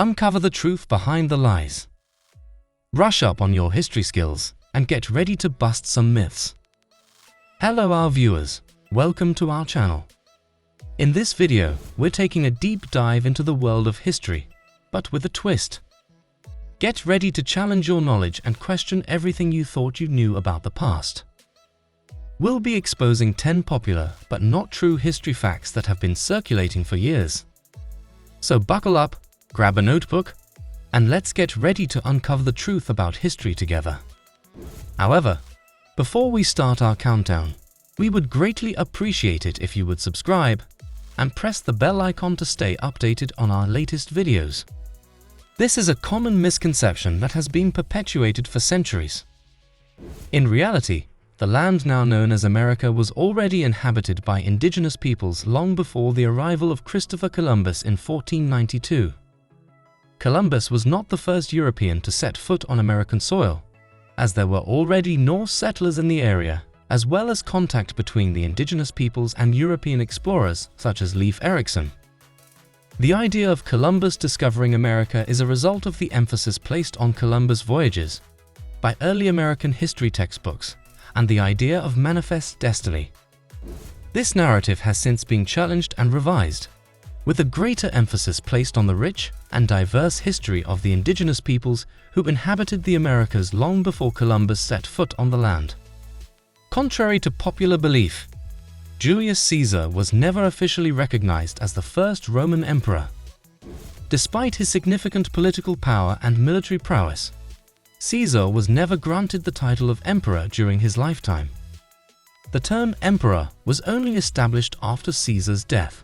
Uncover the truth behind the lies. Brush up on your history skills and get ready to bust some myths. Hello our viewers, welcome to our channel. In this video, we're taking a deep dive into the world of history, but with a twist. Get ready to challenge your knowledge and question everything you thought you knew about the past. We'll be exposing 10 popular but not true history facts that have been circulating for years. So buckle up, grab a notebook, and let's get ready to uncover the truth about history together. However, before we start our countdown, we would greatly appreciate it if you would subscribe and press the bell icon to stay updated on our latest videos. This is a common misconception that has been perpetuated for centuries. In reality, the land now known as America was already inhabited by indigenous peoples long before the arrival of Christopher Columbus in 1492. Columbus was not the first European to set foot on American soil, as there were already Norse settlers in the area, as well as contact between the indigenous peoples and European explorers such as Leif Erikson. The idea of Columbus discovering America is a result of the emphasis placed on Columbus voyages by early American history textbooks and the idea of manifest destiny. This narrative has since been challenged and revised, with a greater emphasis placed on the rich and diverse history of the indigenous peoples who inhabited the Americas long before Columbus set foot on the land. Contrary to popular belief, Julius Caesar was never officially recognized as the first Roman emperor. Despite his significant political power and military prowess, Caesar was never granted the title of emperor during his lifetime. The term emperor was only established after Caesar's death,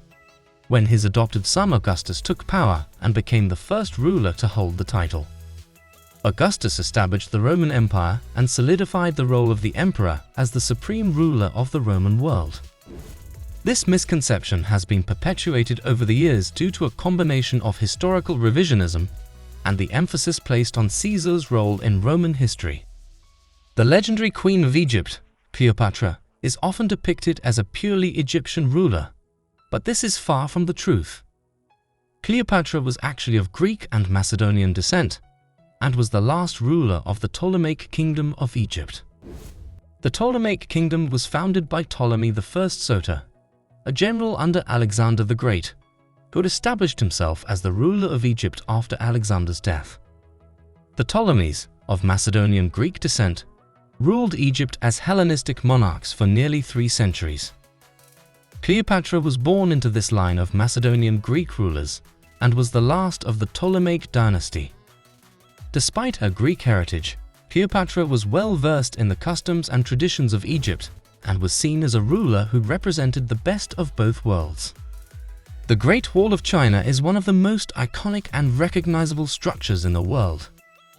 when his adopted son Augustus took power and became the first ruler to hold the title. Augustus established the Roman Empire and solidified the role of the emperor as the supreme ruler of the Roman world. This misconception has been perpetuated over the years due to a combination of historical revisionism and the emphasis placed on Caesar's role in Roman history. The legendary Queen of Egypt, Cleopatra, is often depicted as a purely Egyptian ruler, but this is far from the truth. Cleopatra was actually of Greek and Macedonian descent and was the last ruler of the Ptolemaic Kingdom of Egypt. The Ptolemaic Kingdom was founded by Ptolemy I Soter, a general under Alexander the Great, who had established himself as the ruler of Egypt after Alexander's death. The Ptolemies, of Macedonian Greek descent, ruled Egypt as Hellenistic monarchs for nearly 3 centuries. Cleopatra was born into this line of Macedonian Greek rulers and was the last of the Ptolemaic dynasty. Despite her Greek heritage, Cleopatra was well versed in the customs and traditions of Egypt and was seen as a ruler who represented the best of both worlds. The Great Wall of China is one of the most iconic and recognizable structures in the world,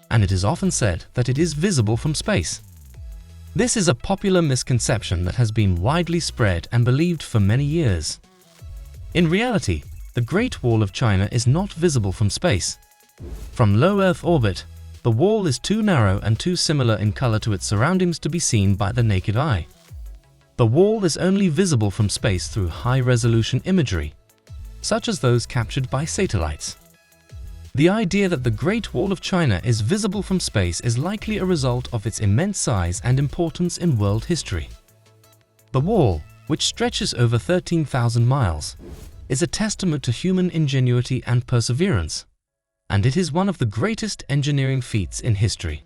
and it is often said that it is visible from space. This is a popular misconception that has been widely spread and believed for many years. In reality, the Great Wall of China is not visible from space. From low Earth orbit, the wall is too narrow and too similar in color to its surroundings to be seen by the naked eye. The wall is only visible from space through high-resolution imagery, such as those captured by satellites. The idea that the Great Wall of China is visible from space is likely a result of its immense size and importance in world history. The wall, which stretches over 13,000 miles, is a testament to human ingenuity and perseverance, and it is one of the greatest engineering feats in history.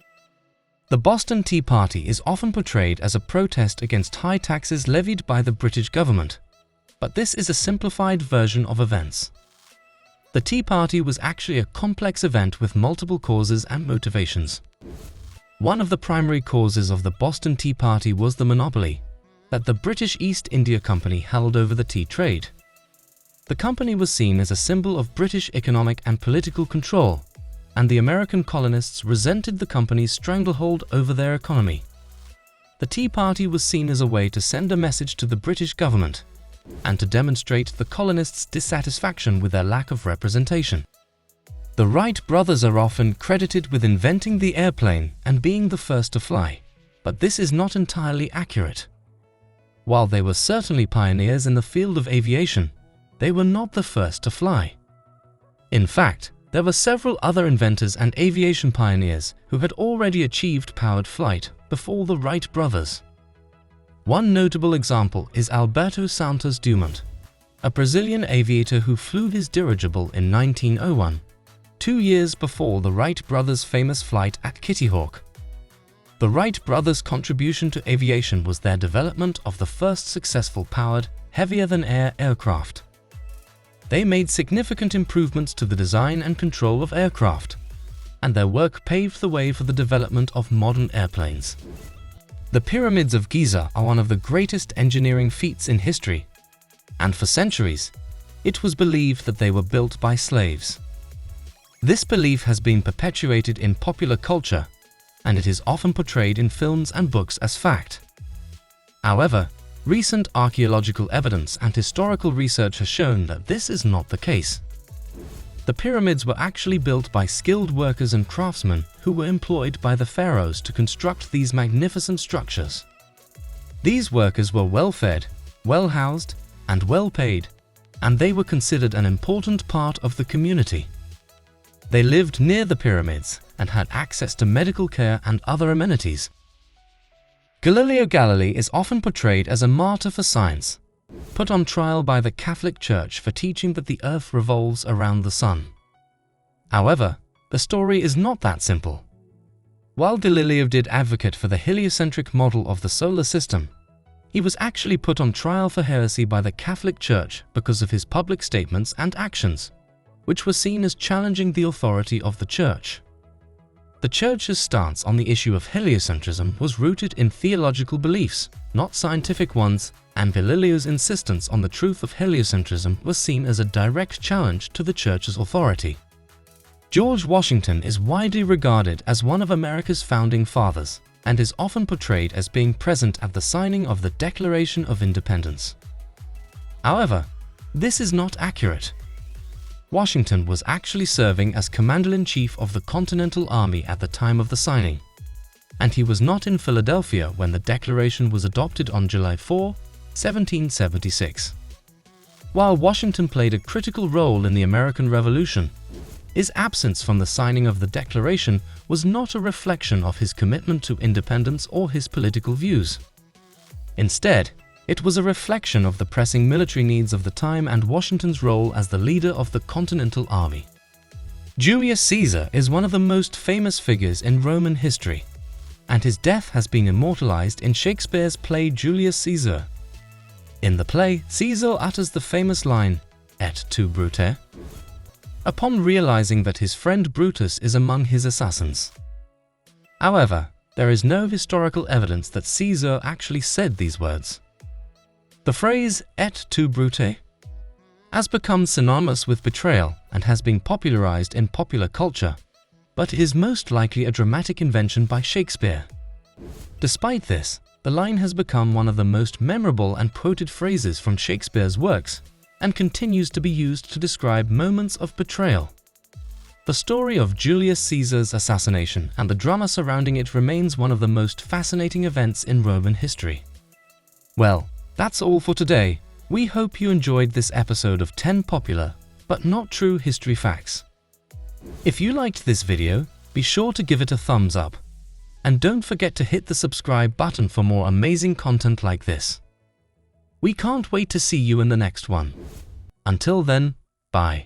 The Boston Tea Party is often portrayed as a protest against high taxes levied by the British government, but this is a simplified version of events. The Tea Party was actually a complex event with multiple causes and motivations. One of the primary causes of the Boston Tea Party was the monopoly that the British East India Company held over the tea trade. The company was seen as a symbol of British economic and political control, and the American colonists resented the company's stranglehold over their economy. The Tea Party was seen as a way to send a message to the British government and to demonstrate the colonists' dissatisfaction with their lack of representation. The Wright brothers are often credited with inventing the airplane and being the first to fly, but this is not entirely accurate. While they were certainly pioneers in the field of aviation, they were not the first to fly. In fact, there were several other inventors and aviation pioneers who had already achieved powered flight before the Wright brothers. One notable example is Alberto Santos Dumont, a Brazilian aviator who flew his dirigible in 1901, 2 years before the Wright brothers' famous flight at Kitty Hawk. The Wright brothers' contribution to aviation was their development of the first successful powered, heavier-than-air aircraft. They made significant improvements to the design and control of aircraft, and their work paved the way for the development of modern airplanes. The pyramids of Giza are one of the greatest engineering feats in history, and for centuries, it was believed that they were built by slaves. This belief has been perpetuated in popular culture, and it is often portrayed in films and books as fact. However, recent archaeological evidence and historical research has shown that this is not the case. The pyramids were actually built by skilled workers and craftsmen who were employed by the pharaohs to construct these magnificent structures. These workers were well-fed, well-housed, and well-paid, and they were considered an important part of the community. They lived near the pyramids and had access to medical care and other amenities. Galileo Galilei is often portrayed as a martyr for science, put on trial by the Catholic Church for teaching that the Earth revolves around the Sun. However, the story is not that simple. While Galileo did advocate for the heliocentric model of the solar system, he was actually put on trial for heresy by the Catholic Church because of his public statements and actions, which were seen as challenging the authority of the Church. The Church's stance on the issue of heliocentrism was rooted in theological beliefs, not scientific ones, and Galileo's insistence on the truth of heliocentrism was seen as a direct challenge to the Church's authority. George Washington is widely regarded as one of America's founding fathers and is often portrayed as being present at the signing of the Declaration of Independence. However, this is not accurate. Washington was actually serving as Commander-in-Chief of the Continental Army at the time of the signing, and he was not in Philadelphia when the Declaration was adopted on July 4, 1776. While Washington played a critical role in the American Revolution, his absence from the signing of the Declaration was not a reflection of his commitment to independence or his political views. Instead, it was a reflection of the pressing military needs of the time and Washington's role as the leader of the Continental Army. Julius Caesar is one of the most famous figures in Roman history, and his death has been immortalized in Shakespeare's play Julius Caesar. In the play, Caesar utters the famous line, "Et tu, Brute?" upon realizing that his friend Brutus is among his assassins. However, there is no historical evidence that Caesar actually said these words. The phrase "et tu, Brute" has become synonymous with betrayal and has been popularized in popular culture, but is most likely a dramatic invention by Shakespeare. Despite this, the line has become one of the most memorable and quoted phrases from Shakespeare's works and continues to be used to describe moments of betrayal. The story of Julius Caesar's assassination and the drama surrounding it remains one of the most fascinating events in Roman history. Well, that's all for today. We hope you enjoyed this episode of 10 popular, but not true history facts. If you liked this video, be sure to give it a thumbs up. And don't forget to hit the subscribe button for more amazing content like this. We can't wait to see you in the next one. Until then, bye.